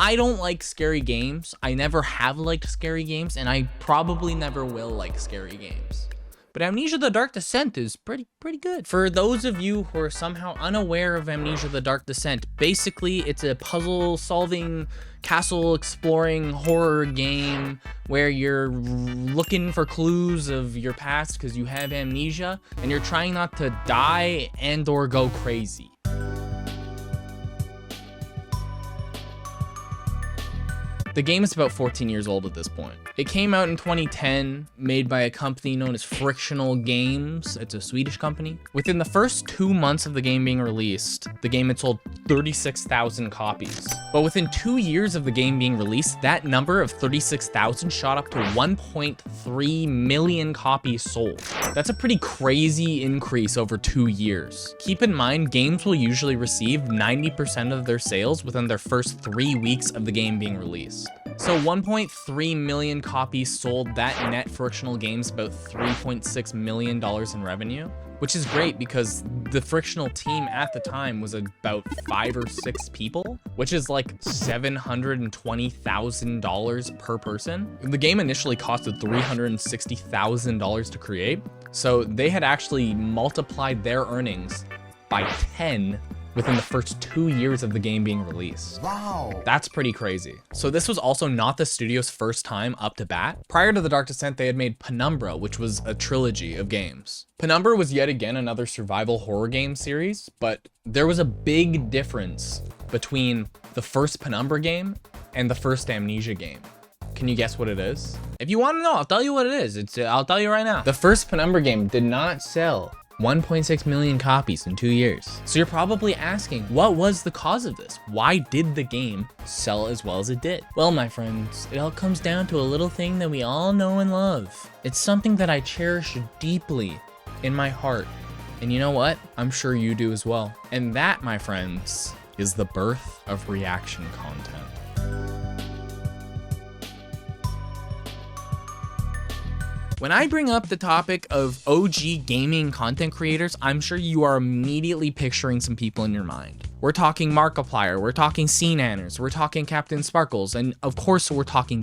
I don't like scary games. I never have liked scary games, and I probably never will like scary games. But Amnesia the Dark Descent is pretty good. For those of you who are somehow unaware of Amnesia the Dark Descent, basically it's a puzzle solving, castle exploring horror game where you're looking for clues of your past because you have amnesia and you're trying not to die and or go crazy. The game is about 14 years old at this point. It came out in 2010, made by a company known as Frictional Games. It's a Swedish company. Within the first 2 months of the game being released, the game had sold 36,000 copies. But within 2 years of the game being released, that number of 36,000 shot up to 1.3 million copies sold. That's a pretty crazy increase over 2 years. Keep in mind, games will usually receive 90% of their sales within their first 3 weeks of the game being released. So 1.3 million copies sold, that net Frictional Games about $3.6 million in revenue, which is great because the Frictional team at the time was about 5 or 6 people, which is like $720,000 per person. The game initially costed $360,000 to create, so they had actually multiplied their earnings by 10 within the first 2 years of the game being released. Wow. That's pretty crazy. So this was also not the studio's first time up to bat. Prior to The Dark Descent, they had made Penumbra, which was a trilogy of games. Penumbra was yet again another survival horror game series, but there was a big difference between the first Penumbra game and the first Amnesia game. Can you guess what it is? If you want to know, I'll tell you what it is. I'll tell you right now. The first Penumbra game did not sell 1.6 million copies in 2 years. So you're probably asking, what was the cause of this? Why did the game sell as well as it did? Well, my friends, it all comes down to a little thing that we all know and love. It's something that I cherish deeply in my heart. And you know what? I'm sure you do as well. And that, my friends, is the birth of reaction content. When I bring up the topic of OG gaming content creators, I'm sure you are immediately picturing some people in your mind. We're talking Markiplier, we're talking CNanners, we're talking Captain Sparkles, and of course we're talking...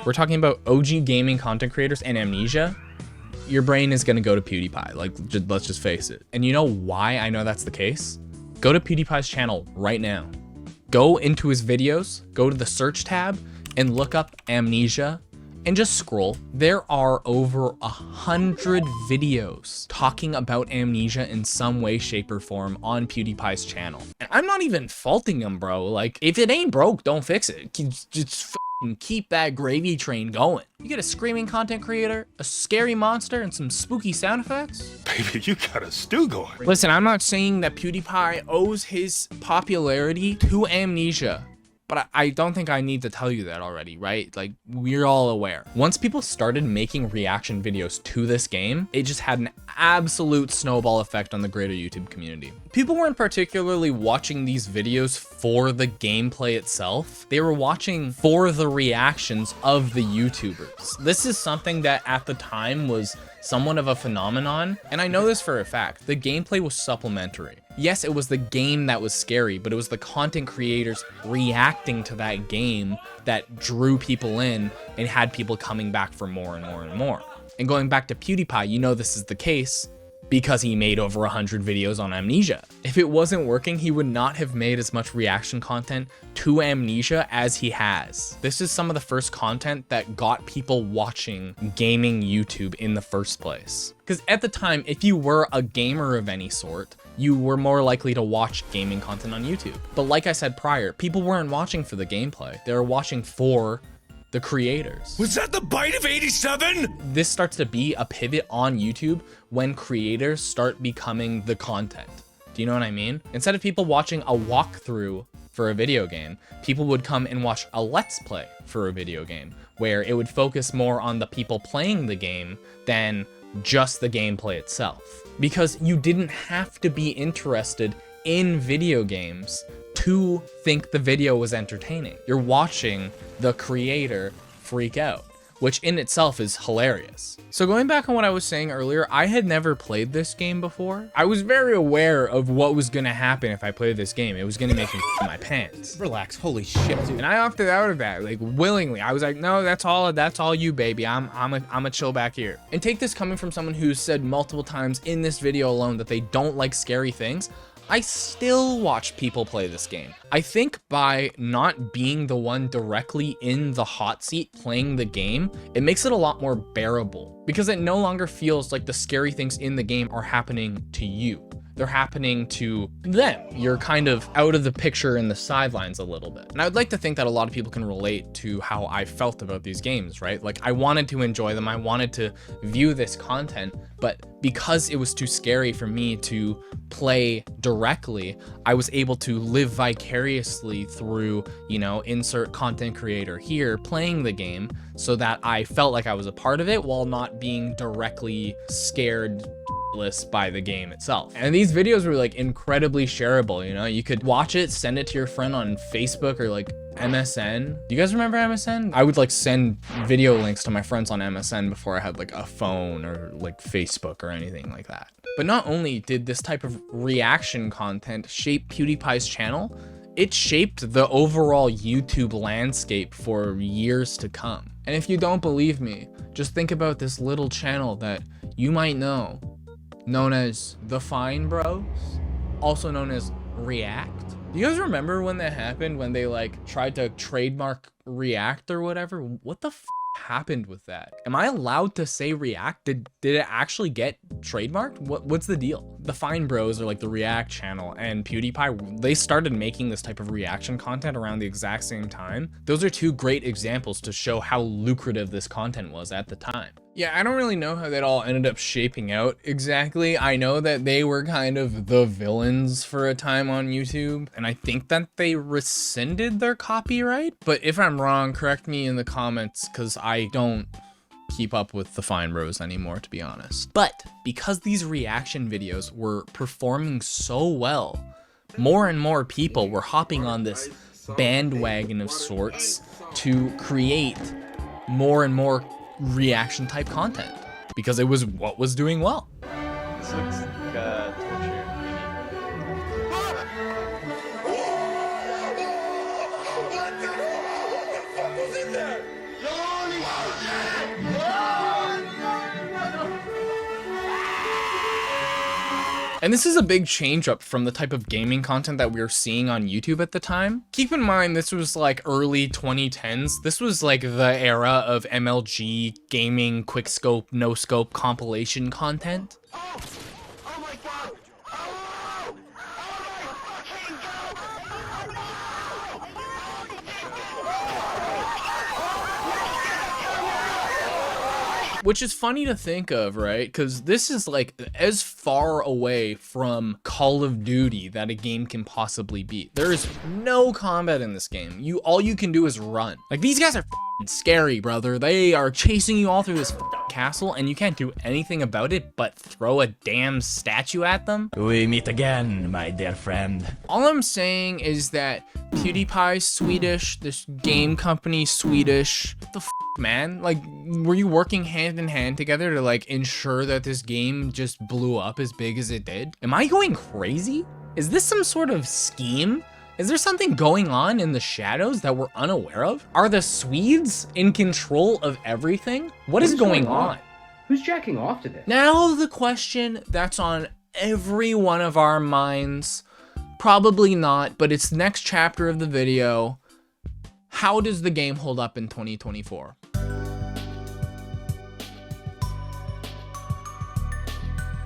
We're talking about OG gaming content creators and Amnesia. Your brain is gonna go to PewDiePie, like, let's just face it. And you know why I know that's the case? Go to PewDiePie's channel right now. Go into his videos, go to the search tab, and look up Amnesia, and just scroll. There are over 100 videos talking about Amnesia in some way, shape, or form on PewDiePie's channel. And I'm not even faulting him, bro. Like, if it ain't broke, don't fix it. Just keep that gravy train going. You get a screaming content creator, a scary monster, and some spooky sound effects. Baby, you got a stew going. Listen, I'm not saying that PewDiePie owes his popularity to Amnesia, but I don't think I need to tell you that already, right? Like, we're all aware. Once people started making reaction videos to this game, it just had an absolute snowball effect on the greater YouTube community. People weren't particularly watching these videos for the gameplay itself. They were watching for the reactions of the YouTubers. This is something that at the time was somewhat of a phenomenon, and I know this for a fact. The gameplay was supplementary. Yes, it was the game that was scary, but it was the content creators reacting to that game that drew people in and had people coming back for more and more and more. And going back to PewDiePie, you know this is the case because he made over 100 videos on Amnesia. If it wasn't working, he would not have made as much reaction content to Amnesia as he has. This is some of the first content that got people watching gaming YouTube in the first place. Because at the time, if you were a gamer of any sort, you were more likely to watch gaming content on YouTube. But like I said prior, people weren't watching for the gameplay. They were watching for the creators. Was that the bite of 87? This starts to be a pivot on YouTube when creators start becoming the content. Do you know what I mean? Instead of people watching a walkthrough for a video game, people would come and watch a let's play for a video game, where it would focus more on the people playing the game than just the gameplay itself. Because you didn't have to be interested in video games to think the video was entertaining. You're watching the creator freak out. which in itself is hilarious. So going back on what I was saying earlier, I had never played this game before. I was very aware of what was gonna happen if I played this game. It was gonna make me in my pants. Relax, holy shit, dude. And I opted out of that, like willingly. I was like, no, that's all you, baby. I'm a chill back here. And take this coming from someone who's said multiple times in this video alone that they don't like scary things. I still watch people play this game. I think by not being the one directly in the hot seat playing the game, it makes it a lot more bearable because it no longer feels like the scary things in the game are happening to you. They're happening to them. You're kind of out of the picture in the sidelines a little bit. And I would like to think that a lot of people can relate to how I felt about these games, right? Like I wanted to enjoy them. I wanted to view this content, but because it was too scary for me to play directly, I was able to live vicariously through, you know, insert content creator here playing the game so that I felt like I was a part of it while not being directly scared by the game itself. And these videos were like incredibly shareable, you know, you could watch it, send it to your friend on Facebook or like MSN. Do you guys remember MSN? I would like send video links to my friends on MSN before I had like a phone or like Facebook or anything like that. But not only did this type of reaction content shape PewDiePie's channel, it shaped the overall YouTube landscape for years to come. And if you don't believe me, just think about this little channel that you might know, known as The Fine Bros, also known as React. Do you guys remember when that happened, when they like tried to trademark React or whatever? What the f happened with that? Am I allowed to say React? Did it actually get trademarked? What's the deal? The Fine Bros are like the React channel, and PewDiePie, they started making this type of reaction content around the exact same time. Those are two great examples to show how lucrative this content was at the time. Yeah, I don't really know how that all ended up shaping out exactly. I know that they were kind of the villains for a time on YouTube, and I think that they rescinded their copyright. But if I'm wrong, correct me in the comments, because I don't keep up with the Fine Bros anymore, to be honest. But because these reaction videos were performing so well, more and more people were hopping on this bandwagon of sorts to create more and more reaction type content because it was what was doing well. This looks like torture. And this is a big change up from the type of gaming content that we were seeing on YouTube at the time. Keep in mind, this was like early 2010s. This was like the era of MLG gaming, quick scope, no scope compilation content. Oh my god! Oh! Which is funny to think of, right? Because this is like as far away from Call of Duty that a game can possibly be. There is no combat in this game. All you can do is run. Like, these guys are scary, brother. They are chasing you all through this castle and you can't do anything about it but throw a damn statue at them. We meet again, my dear friend. All I'm saying is that PewDiePie's Swedish, this game company Swedish. What the f, man? Like, were you working hand in hand together to like ensure that this game just blew up as big as it did? Am I going crazy? Is this some sort of scheme? Is there something going on in the shadows that we're unaware of? Are the Swedes in control of everything? What is going on? Who's jacking off to this? Now the question that's on every one of our minds, probably not, but it's the next chapter of the video. How does the game hold up in 2024?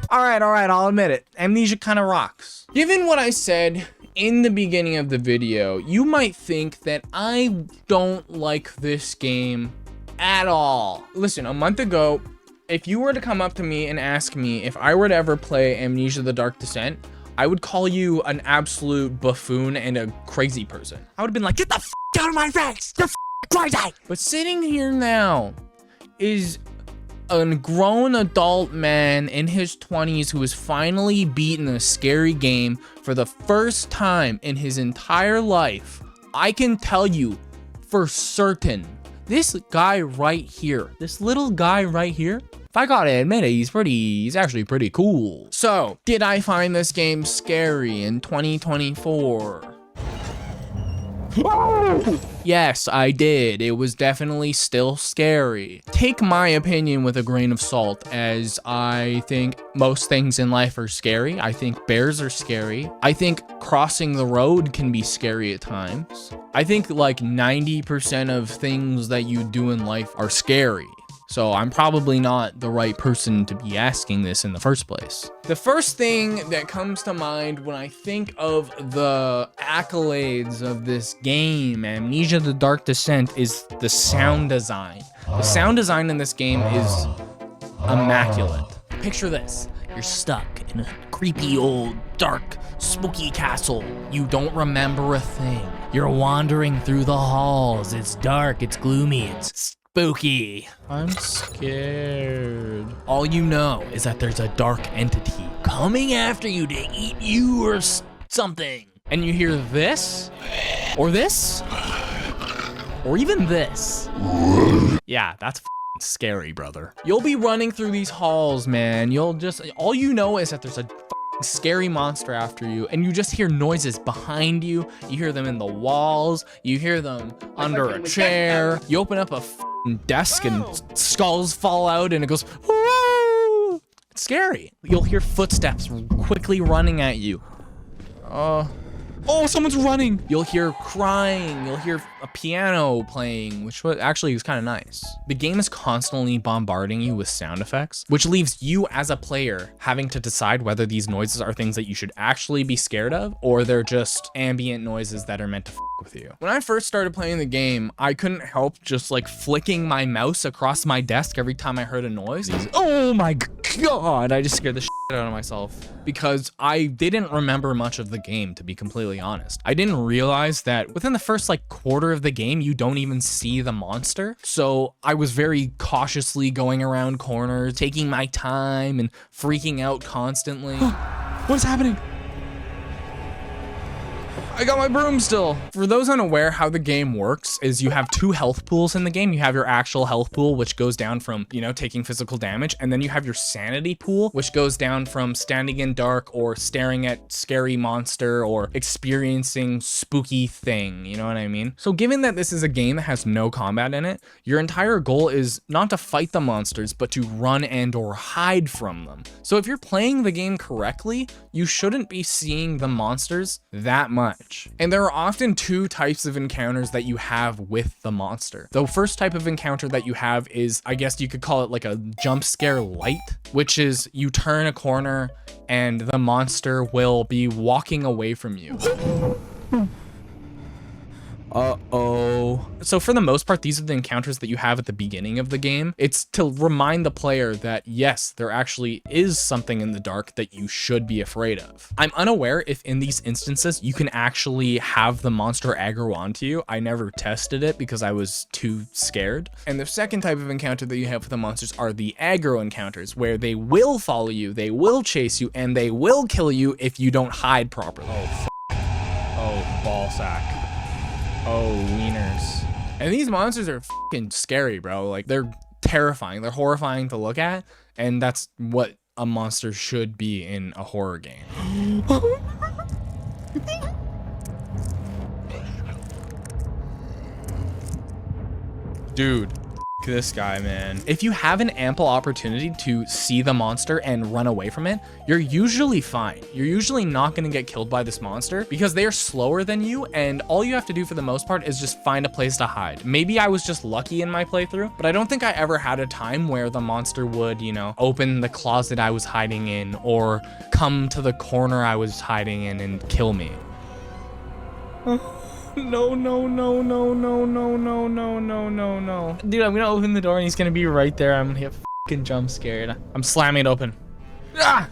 All right, I'll admit it. Amnesia kind of rocks. Given what I said in the beginning of the video, you might think that I don't like this game at all. Listen, a month ago, if you were to come up to me and ask me if I were to ever play Amnesia: The Dark Descent, I would call you an absolute buffoon and a crazy person. I would have been like, get the f out of my face, you're crazy. But sitting here now is a grown adult man in his 20s who has finally beaten a scary game for the first time in his entire life. I can tell you for certain This guy right here, this little guy right here, if I gotta admit it, he's actually pretty cool. So, did I find this game scary in 2024? Yes, I did. It was definitely still scary. Take my opinion with a grain of salt, as I think most things in life are scary. I think bears are scary. I think crossing the road can be scary at times. I think like 90% of things that you do in life are scary. So I'm probably not the right person to be asking this in the first place. The first thing that comes to mind when I think of the accolades of this game, Amnesia: The Dark Descent, is the sound design. The sound design in this game is immaculate. Picture this. You're stuck in a creepy old, dark, spooky castle. You don't remember a thing. You're wandering through the halls. It's dark, it's gloomy, it's spooky. I'm scared. All you know is that there's a dark entity coming after you to eat you or something. And you hear this, or this, or even this. Yeah, that's scary, brother. You'll be running through these halls, man. All you know is that there's a scary monster after you, and you just hear noises behind you. You hear them in the walls. You hear them under a chair. You open up a desk and skulls fall out and it goes, whoa! It's scary. You'll hear footsteps quickly running at you. Oh, someone's running. You'll hear crying. You'll hear a piano playing, which actually is kind of nice. The game is constantly bombarding you with sound effects, which leaves you as a player having to decide whether these noises are things that you should actually be scared of, or they're just ambient noises that are meant to with you. When I first started playing the game, I couldn't help just like flicking my mouse across my desk every time I heard a noise. Oh my God, I just scared the shit out of myself because I didn't remember much of the game, to be completely honest. I didn't realize that within the first like quarter of the game, you don't even see the monster. So I was very cautiously going around corners, taking my time and freaking out constantly. What is happening? I got my broom still. For those unaware, how the game works is you have two health pools in the game. You have your actual health pool, which goes down from, taking physical damage. And then you have your sanity pool, which goes down from standing in dark or staring at scary monster or experiencing spooky thing. You know what I mean? So given that this is a game that has no combat in it, your entire goal is not to fight the monsters, but to run and or hide from them. So if you're playing the game correctly, you shouldn't be seeing the monsters that much. And there are often two types of encounters that you have with the monster. The first type of encounter that you have is, I guess you could call it like a jump scare light, which is you turn a corner and the monster will be walking away from you. Uh-oh. So for the most part, these are the encounters that you have at the beginning of the game. It's to remind the player that yes, there actually is something in the dark that you should be afraid of. I'm unaware if in these instances you can actually have the monster aggro onto you. I never tested it because I was too scared. And the second type of encounter that you have with the monsters are the aggro encounters, where they will follow you, they will chase you, and they will kill you if you don't hide properly. Oh, ball sack. Oh, wieners. And these monsters are fucking scary, bro. Like, they're terrifying. They're horrifying to look at. And that's what a monster should be in a horror game. Dude. This guy, man. If you have an ample opportunity to see the monster and run away from it, you're usually fine. You're usually not going to get killed by this monster because they are slower than you, and all you have to do for the most part is just find a place to hide. Maybe I was just lucky in my playthrough, but I don't think I ever had a time where the monster would, open the closet I was hiding in or come to the corner I was hiding in and kill me. No. Dude, I'm gonna open the door and he's gonna be right there. I'm gonna get fucking jump scared. I'm slamming it open. Ah!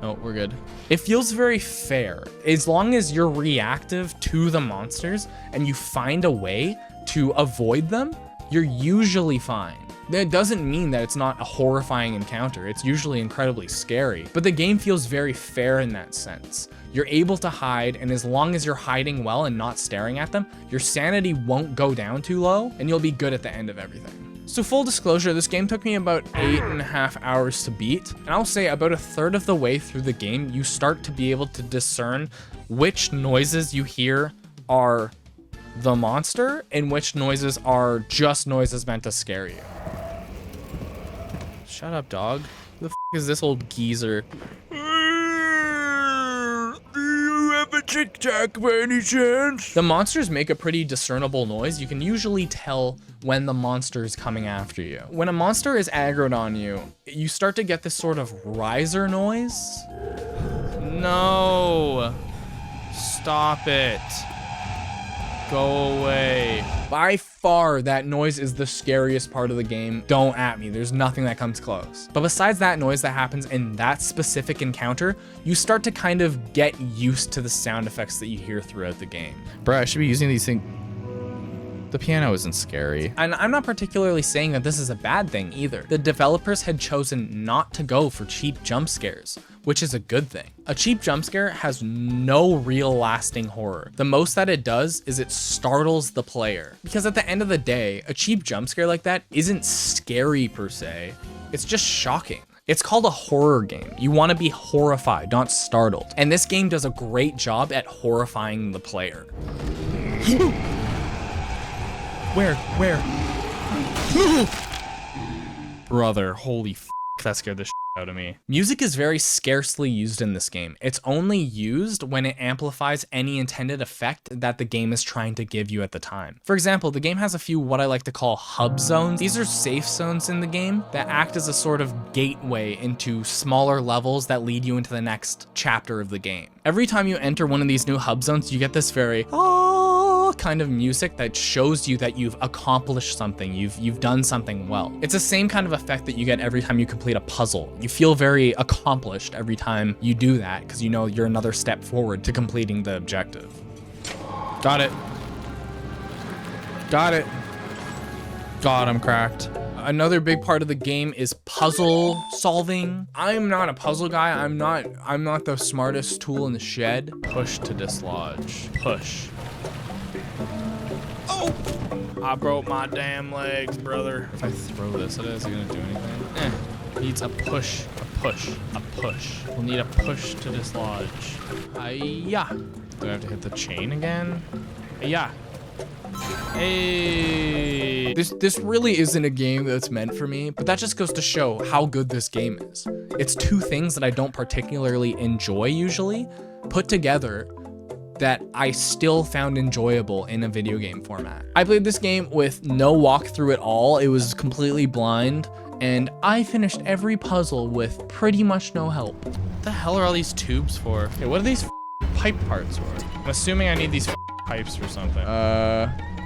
Oh, we're good. It feels very fair. As long as you're reactive to the monsters and you find a way to avoid them, you're usually fine. That doesn't mean that it's not a horrifying encounter. It's usually incredibly scary, but the game feels very fair in that sense. You're able to hide, and as long as you're hiding well and not staring at them, your sanity won't go down too low, and you'll be good at the end of everything. So full disclosure, this game took me about 8.5 hours to beat, and I'll say about a third of the way through the game, you start to be able to discern which noises you hear are the monster and which noises are just noises meant to scare you. Shut up, dog. Who the f is this old geezer? A Tic Tac by any chance? The monsters make a pretty discernible noise. You can usually tell when the monster is coming after you. When a monster is aggroed on you, you start to get this sort of riser noise. No. Stop it. Go away. By far, that noise is the scariest part of the game. Don't at me, there's nothing that comes close. But besides that noise that happens in that specific encounter, you start to kind of get used to the sound effects that you hear throughout the game. Bruh, I should be using these things. The piano isn't scary. And I'm not particularly saying that this is a bad thing either. The developers had chosen not to go for cheap jump scares, which is a good thing. A cheap jump scare has no real lasting horror. The most that it does is it startles the player. Because at the end of the day, a cheap jump scare like that isn't scary per se, it's just shocking. It's called a horror game. You want to be horrified, not startled. And this game does a great job at horrifying the player. Where? Brother, holy f***, that scared the shit out of me. Music is very scarcely used in this game. It's only used when it amplifies any intended effect that the game is trying to give you at the time. For example, the game has a few what I like to call hub zones. These are safe zones in the game that act as a sort of gateway into smaller levels that lead you into the next chapter of the game. Every time you enter one of these new hub zones, you get this very kind of music that shows you that you've accomplished something, you've done something well. It's the same kind of effect that you get every time you complete a puzzle. You feel very accomplished every time you do that because you know you're another step forward to completing the objective. Got it. God, I'm cracked. Another big part of the game is puzzle solving. I'm not a puzzle guy. I'm not the smartest tool in the shed. Push to dislodge. Push. Oh! I broke my damn legs, brother. If I throw this at it, is it gonna do anything? Needs a push, a push, a push. We'll need a push to dislodge. Hi-ya. Do I have to hit the chain again? Hi-ya. Hey. This really isn't a game that's meant for me, but that just goes to show how good this game is. It's two things that I don't particularly enjoy usually, put together that I still found enjoyable in a video game format. I played this game with no walkthrough at all. It was completely blind, and I finished every puzzle with pretty much no help. What the hell are all these tubes for? Okay, what are these pipe parts for? I'm assuming I need these pipes for something.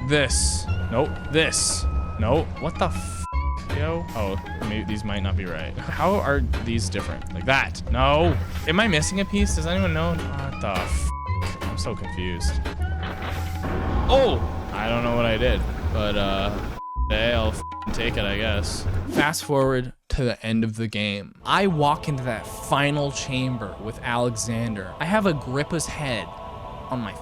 This. Nope. This. Nope. What the yo? Oh, maybe these might not be right. How are these different? Like that. No. Am I missing a piece? Does anyone know? What the I'm so confused. Oh! I don't know what I did, but hey, I'll take it, I guess. Fast forward to the end of the game. I walk into that final chamber with Alexander. I have Agrippa's head on my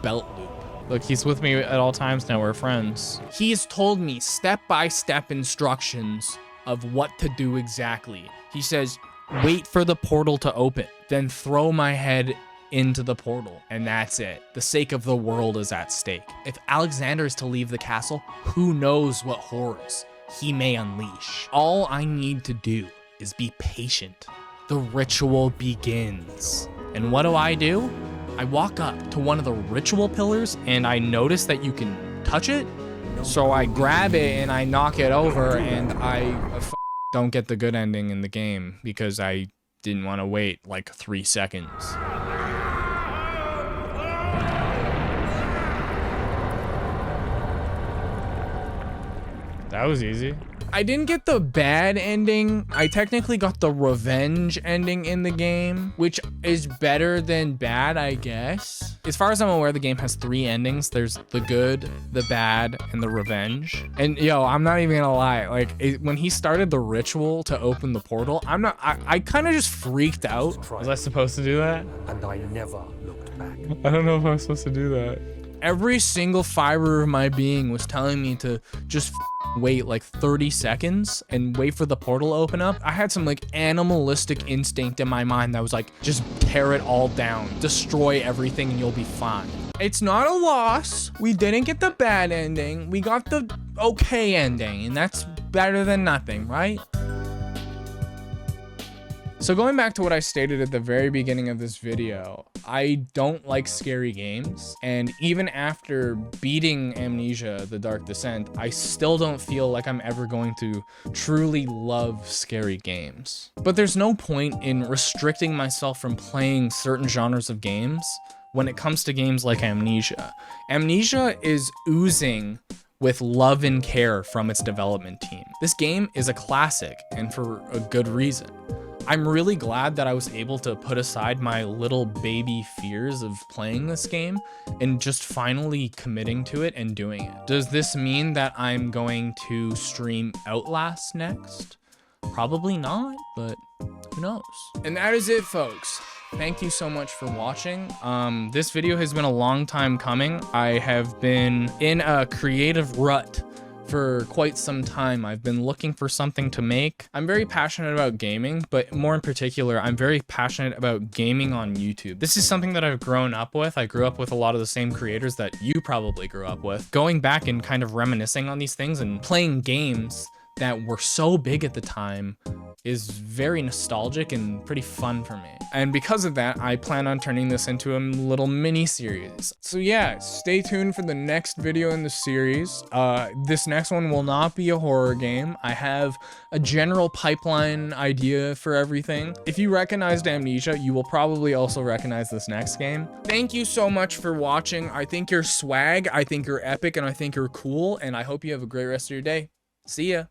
belt loop. Look, he's with me at all times now, we're friends. He's told me step-by-step instructions of what to do exactly. He says, wait for the portal to open, then throw my head into the portal, and that's it. The sake of the world is at stake. If Alexander is to leave the castle, who knows what horrors he may unleash. All I need to do is be patient. The ritual begins. And what do? I walk up to one of the ritual pillars and I notice that you can touch it. So I grab it and I knock it over, and I don't get the good ending in the game because I didn't want to wait like 3 seconds. That was easy. I didn't get the bad ending. I technically got the revenge ending in the game, which is better than bad, I guess. As far as I'm aware, the game has 3 endings. There's the good, the bad, and the revenge. And yo, I'm not even gonna lie. Like when he started the ritual to open the portal, I kind of just freaked out. Was I supposed to do that? And I never looked back. I don't know if I'm supposed to do that. Every single fiber of my being was telling me to just wait like 30 seconds and wait for the portal to open up. I had some like animalistic instinct in my mind that was like, just tear it all down, destroy everything and you'll be fine. It's not a loss. We didn't get the bad ending. We got the okay ending, and that's better than nothing, right? So going back to what I stated at the very beginning of this video, I don't like scary games, and even after beating Amnesia, The Dark Descent, I still don't feel like I'm ever going to truly love scary games. But there's no point in restricting myself from playing certain genres of games when it comes to games like Amnesia. Amnesia is oozing with love and care from its development team. This game is a classic, and for a good reason. I'm really glad that I was able to put aside my little baby fears of playing this game and just finally committing to it and doing it. Does this mean that I'm going to stream Outlast next? Probably not, but who knows? And that is it, folks. Thank you so much for watching. This video has been a long time coming. I have been in a creative rut for quite some time. I've been looking for something to make. I'm very passionate about gaming, but more in particular, I'm very passionate about gaming on YouTube. This is something that I've grown up with. I grew up with a lot of the same creators that you probably grew up with. Going back and kind of reminiscing on these things and playing games that were so big at the time is very nostalgic and pretty fun for me. And because of that, I plan on turning this into a little mini series. So yeah, stay tuned for the next video in the series. This next one will not be a horror game. I have a general pipeline idea for everything. If you recognized Amnesia, you will probably also recognize this next game. Thank you so much for watching. I think you're swag, I think you're epic, and I think you're cool, and I hope you have a great rest of your day. See ya.